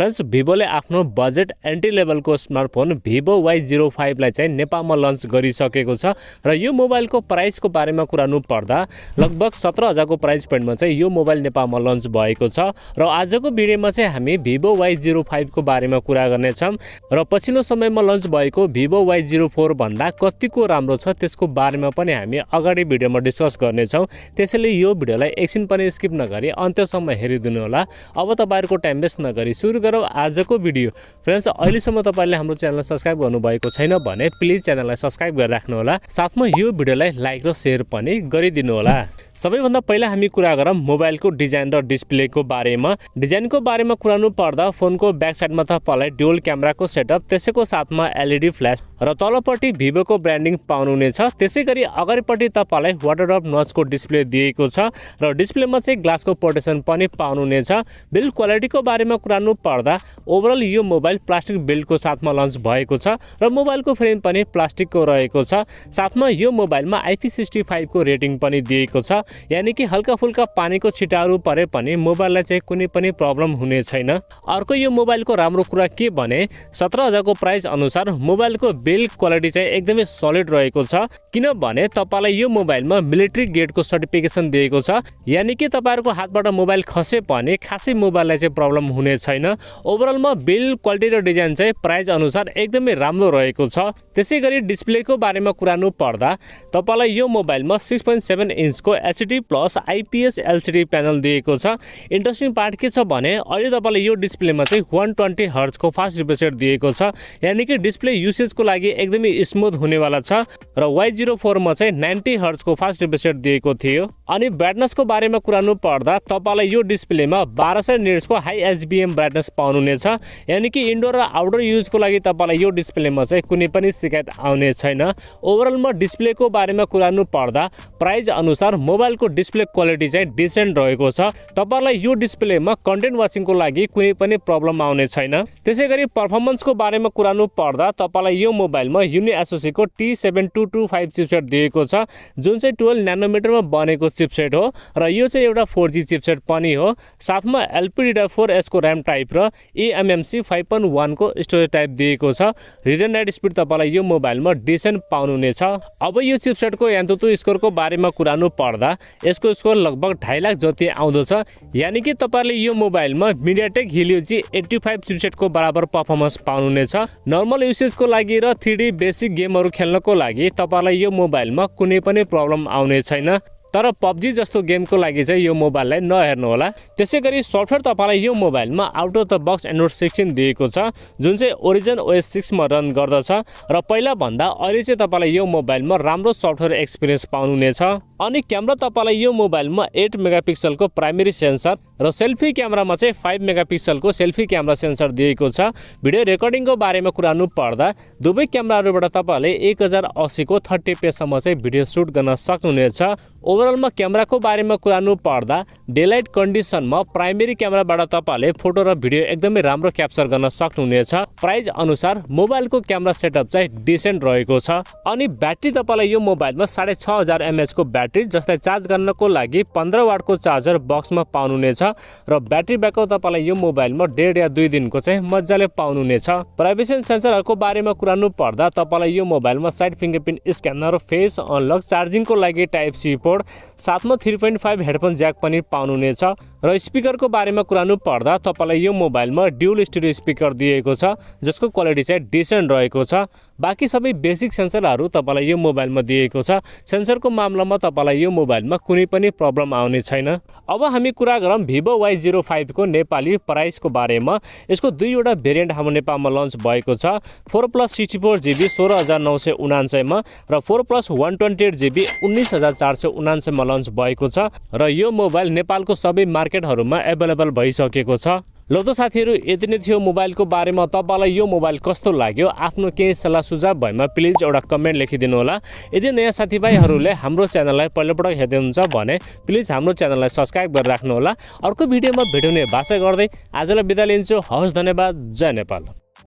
Friends भिभोले आफ्नो budget entry लेभलको smartphone Vivo Y05 लाई चाहिँ नेपालमा लन्च गरिसकेको छ र यो मोबाइलको प्राइसको बारेमा कुरानु पर्दा लगभग 17,000 को प्राइस पोइन्टमा चाहिँ यो मोबाइल नेपालमा लन्च भएको छ र आजको भिडियोमा चाहिँ हामी भिभो Y05 को बारेमा कुरा गर्नेछौँ र पछिल्लो समयमा लन्च भएको भिभो Y04 भन्दा कतिको राम्रो छ त्यसको बारेमा पनि हामी अगाडि भिडियोमा डिस्कस गर्नेछौँ। त्यसैले यो भिडियोलाई एकछिन पनि स्किप नगरी अन्त्यसम्म हेरिदिनु होला। अब तपाईहरुको टाइम वेस्ट नगरी सुरु गरौँ आजको भिडियो। फ्रेन्ड्स अहिलेसम्म तपाईले हाम्रो च्यानल सब्स्क्राइब गर्नुभएको छैन भने प्लिज च्यानललाई सब्स्क्राइब गरेर राख्नु होला। साथमा यो भिडियोलाई लाइक र शेयर पनि गरिदिनु होला। सबैभन्दा पहिला हामी कुरा गरौँ मोबाइलको डिजाइन र डिस्प्लेको बारेमा। डिजाइनको बारेमा कुरानु पर्दा फोनको ब्याक साइडमा तपाईलाई ड्युअल क्यामेराको सेटअप, त्यसैको साथमा एलईडी फ्ल्याश र तलपट्टि भिभोको ब्रान्डिङ पाउनुहुनेछ। त्यसैगरी अगाडिपट्टि तपाईलाई वाटरड्रप नचको डिस्प्ले दिएको छ र डिस्प्लेमा चाहिँ ग्लासको प्रोटेक्सन पनि पाउनुहुनेछ। बिल्ड क्वालिटीको बारेमा कुरानु पर्दा ओभरअल यो मोबाइल प्लास्टिक बिल्डको साथमा लन्च भएको छ र मोबाइलको फ्रेम पनि प्लास्टिकको रहेको छ। साथमा यो मोबाइलमा IP65 को रेटिङ पनि दिएको छ, यानी कि हल्का फुल्का पानीको छिटाहरू परे पनि मोबाइललाई चाहिँ कुनै पनि प्रब्लम हुने छैन। अर्को यो मोबाइलको राम्रो कुरा के भने 17,000 को प्राइस अनुसार मोबाइलको बिल्ड क्वालिटी चाहिँ एकदमै सलिड रहेको छ, किनभने तपाईलाई यो मोबाइलमा मिलिट्री ग्रेडको सर्टिफिकेसन दिएको छ, यानी कि तपाईहरुको हातबाट मोबाइल खसे पनि खासै मोबाइललाई चाहिँ प्रब्लम हुने छैन। ओभरअलमा बिल्ड क्वालिटी र डिजाइन चाहिँ प्राइस अनुसार एकदमै राम्रो रहेको छ। त्यसैगरी डिस्प्लेको बारेमा कुरानु पर्दा तपाईलाई यो मोबाइलमा 6.7 इन्चको HD plus IPS LCD panel दिएको छ। इन्ट्रेस्टिङ पार्ट के छ भने अहिले तपाईलाई यो डिस्प्लेमा चाहिँ 120 हर्ट्ज को फास्ट रिफ्रेश रेट दिएको छ, यानी कि डिस्प्ले युसेजको लागि एकदमै स्मुथ हुनेवाला छ र Y04 मा चाहिँ 90 हर्ट्ज को फास्ट रिफ्रेश रेट दिएको थियो। अनि ब्राइटनेसको बारेमा कुरानु पर्दा तपाईलाई यो डिस्प्लेमा 1200 निट्सको हाई HBM ब्राइटनेस पाउनुहुनेछ, यानी कि इन्डोर र आउटडोर युजको लागि तपाईलाई यो डिस्प्लेमा चाहिँ कुनै पनि शिकायत आउने छैन। ओभरअलमा डिस्प्लेको बारेमा कुरानु पर्दा प्राइस अनुसार मोबाइलको डिस्प्ले क्वालिटी चाहिँ डिसेन्ट रहेको छ। तपाईलाई यो डिस्प्लेमा कन्टेन्ट वाचिङको लागि कुनै पनि प्रब्लम आउने छैन। त्यसैगरी परफर्मेन्सको बारेमा कुरानु पर्दा तपाईलाई यो मोबाइलमा UniSoC को T7225 चिपसेट दिएको छ, जुन चाहिँ 12 न्यानोमिटरमा बनेको चिपसेट हो र यो चाहिँ एउटा 4G चिपसेट पनि हो। साथमा LPDDR4S को र्याम टाइप र eMMC 5.1 को स्टोरेज टाइप दिएको छ। रिड एन्ड राइट स्पिड तपाईलाई यो मोबाइलमा डिसेन्ट पाउनुहुनेछ। अब यो चिपसेटको एन्तुतु स्कोरको बारेमा कुरानु पर्दा यसको स्कोर लगभग 2.5 लाख जति आउँदछ, यानी कि तपाईले यो मोबाइलमा MediaTek Helio G85 चिपसेटको बराबर परफर्मेन्स पाउनुहुनेछ। नर्मल युसेजको लागि र 3D बेसिक गेमहरू खेल्नको लागि तपाईलाई यो मोबाइलमा कुनै पनि प्रब्लम आउने छैन। तर PUBG जस्तो गेमको लागि चाहिँ यो मोबाइललाई नहेर्नु होला। त्यसैगरी सफ्टवेयर तपाईलाई यो मोबाइलमा out of the box Android 16 दिएको छ, जुन चाहिँ ओरिजिन OS 6 मा रन गर्दछ र पहिला भन्दा अहिले चाहिँ तपाईलाई यो मोबाइलमा राम्रो सफ्टवेयर एक्सपिरियन्स पाउनुहुनेछ। अनि क्यामेरा तपाईलाई यो मोबाइलमा 8 मेगापिक्सलको प्राइमेरी सेन्सर र सेल्फी क्यामेरामा चाहिँ 5 मेगापिक्सलको सेल्फी क्यामेरा सेन्सर दिएको छ। भिडियो रेकर्डिङको बारेमा कुरानु पर्दा दुवै क्यामेराहरुबाट तपाईले 1080 को 30 fps सम्म चाहिँ भिडियो सुट गर्न सक्नुहुनेछ। ओभरअलमा क्यामेराको बारेमा कुरानु पर्दा डेलाइट कन्डिसनमा प्राइमेरी क्यामेराबाट तपाईले फोटो र भिडियो एकदमै राम्रो क्याप्चर गर्न सक्नुहुनेछ। प्राइस अनुसार मोबाइलको क्यामेरा सेटअप चाहिँ डिसेन्ट रहेको छ। अनि ब्याट्री तपाईलाई यो मोबाइलमा 6500 mAh को ब्याट्री, जसलाई चार्ज गर्नको लागि 15 वाट को चार्जर बक्समा पाउनुहुनेछ र ब्याट्री ब्याकअप तपाईलाई यो मोबाइलमा 1.5 या 2 दिनको चाहिँ मज्जाले पाउनुहुनेछ। प्राइभेसी सेन्सरहरुको बारेमा कुरानु पर्दा तपाईलाई यो मोबाइलमा side fingerprint scanner, face unlock, चार्जिङको लागि टाइप सी पोर्ट, साथमा 3.5 हेडफोन ज्याक पनि पाउनुहुनेछ। र स्पिकरको बारेमा कुरानु पर्दा तपाईलाई यो मोबाइलमा ड्युअल स्टिरियो स्पिकर दिएको छ, जसको क्वालिटी चाहिँ डिसेन्ट रहेको छ। बाँकी सबै बेसिक सेन्सरहरू तपाईलाई यो मोबाइलमा दिएको छ। सेन्सरको मामलामा तपाईलाई यो मोबाइलमा कुनै पनि प्रब्लम आउने छैन। अब हामी कुरा गरौँ भिभो Y05 को नेपाली प्राइसको बारेमा। यसको दुईवटा भेरिएन्ट हाम्रो नेपालमा लन्च भएको छ। 4+ 64GB 16,999 मा र 4+ 128GB 19,499 मा लन्च भएको छ र यो मोबाइल नेपालको सबै मार्केटहरुमा अवेलेबल भइसकेको छ। ल त साथीहरु, यति नै थियो मोबाइलको बारेमा। तपाईलाई यो मोबाइल कस्तो लाग्यो आफ्नो केही सल्लाह सुझाव भएमा प्लिज एउटा कमेन्ट लेखिदिनु होला। यदि नयाँ साथीभाइहरुले हाम्रो च्यानललाई पहिलोपटक हेर्दै हुनुहुन्छ भने प्लिज हाम्रो च्यानललाई सब्स्क्राइब गरेर राख्नु होला। अर्को भिडियोमा भेट्ने भाषा गर्दै आजलाई बिदा लिन्छु। हवस्, धन्यवाद। जय नेपाल।